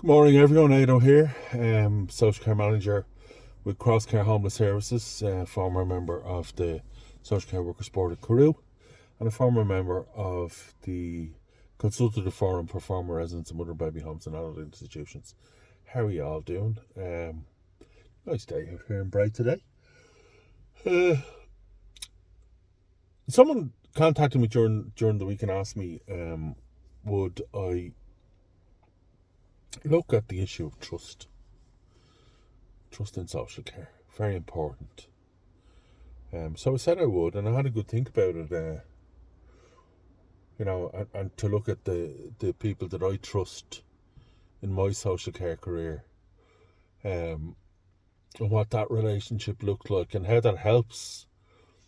Good morning, everyone. Ado here, social care manager with Crosscare Homeless Services, former member of the Social Care Workers Board at Carew, and a former member of the Consultative Forum for Former Residents of Mother and Baby Homes and Adult Institutions. How are you all doing? Nice day out here in Bright today. Someone contacted me during the week and asked me, would I look at the issue of trust in social care. Very important. So I said I would, and I had a good think about it. And to look at the people that I trust in my social care career, and what that relationship looked like, and how that helps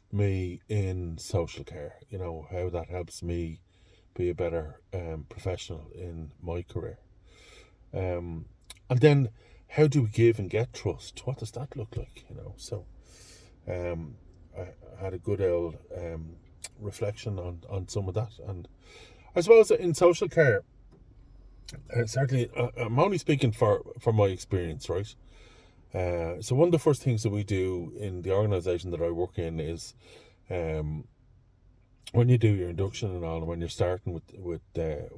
me in social care. How that helps me be a better professional in my career. And then, how do we give and get trust? What does that look like? So I had a good old reflection on some of that. And I suppose in social care, certainly, I'm only speaking for my experience, right? So one of the first things that we do in the organisation that I work in is, when you do your induction and all, and when you're starting with a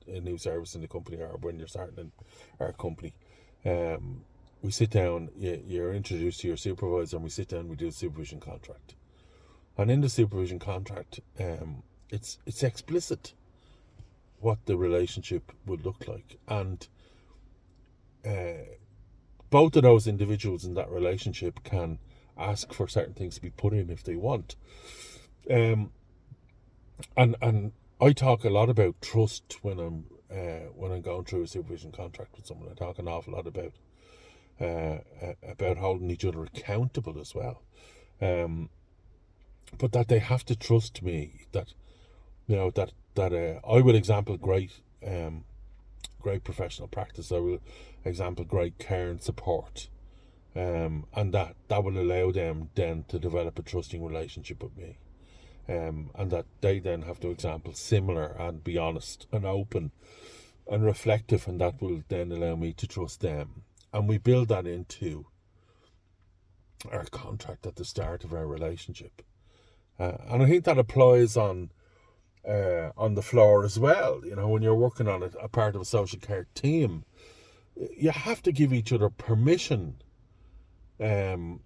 new service in the company, or when you're starting in our company, we sit down. You're introduced to your supervisor, and we sit down. We do a supervision contract, and in the supervision contract, it's explicit what the relationship would look like, and both of those individuals in that relationship can ask for certain things to be put in if they want. And I talk a lot about trust when I'm going through a supervision contract with someone. I talk an awful lot about holding each other accountable as well, but that they have to trust me, that I will example great professional practice. I will example great care and support, and that will allow them then to develop a trusting relationship with me. And that they then have to example similar and be honest and open and reflective, and that will then allow me to trust them. And we build that into our contract at the start of our relationship. And I think that applies on the floor as well. When you're working on a part of a social care team, you have to give each other permission to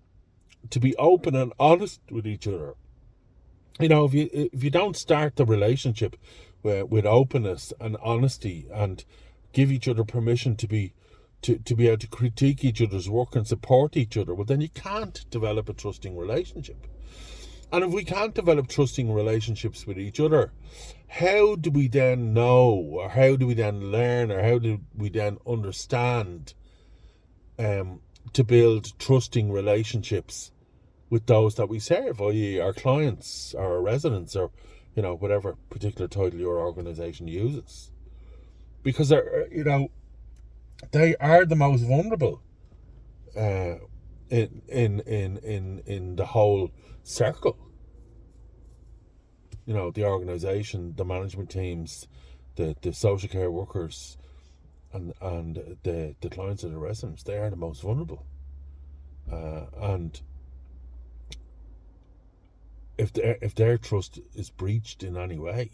be open and honest with each other. If you don't start the relationship with openness and honesty, and give each other permission to be able to critique each other's work and support each other, well, then you can't develop a trusting relationship. And if we can't develop trusting relationships with each other, how do we then know, or how do we then learn, or how do we then understand to build trusting relationships with those that we serve, i.e. our clients, or our residents, or whatever particular title your organisation uses? Because they are the most vulnerable in the whole circle. The organisation, the management teams, the social care workers, and the clients and the residents, they are the most vulnerable. And if their trust is breached in any way,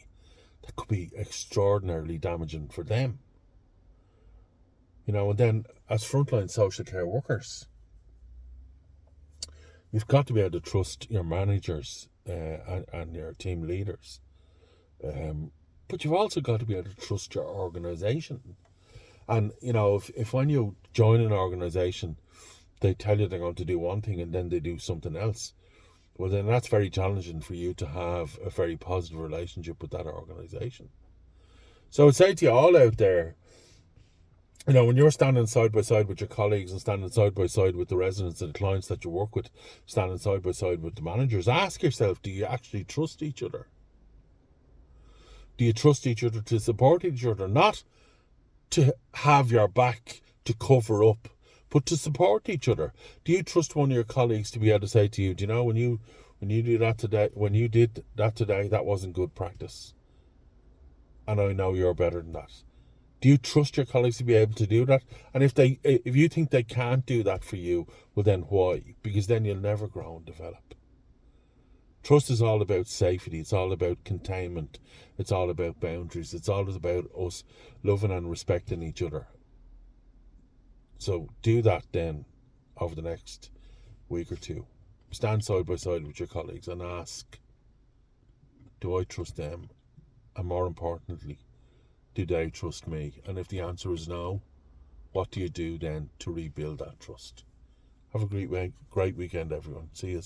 that could be extraordinarily damaging for them. And then as frontline social care workers, you've got to be able to trust your managers and your team leaders. But you've also got to be able to trust your organisation. And, if when you join an organisation, they tell you they're going to do one thing and then they do something else, well, then that's very challenging for you to have a very positive relationship with that organisation. So I'd say to you all out there, when you're standing side by side with your colleagues, and standing side by side with the residents and the clients that you work with, standing side by side with the managers, ask yourself, do you actually trust each other? Do you trust each other to support each other? Not to have your back to cover up, but to support each other. Do you trust one of your colleagues to be able to say to you, do you know, when you did that today, that wasn't good practice, and I know you're better than that. Do you trust your colleagues to be able to do that? And if you think they can't do that for you, well then why? Because then you'll never grow and develop. Trust is all about safety. It's all about containment. It's all about boundaries. It's all about us loving and respecting each other. So do that then over the next week or two. Stand side by side with your colleagues and ask, do I trust them? And more importantly, do they trust me? And if the answer is no, what do you do then to rebuild that trust? Have a great weekend, everyone. See you.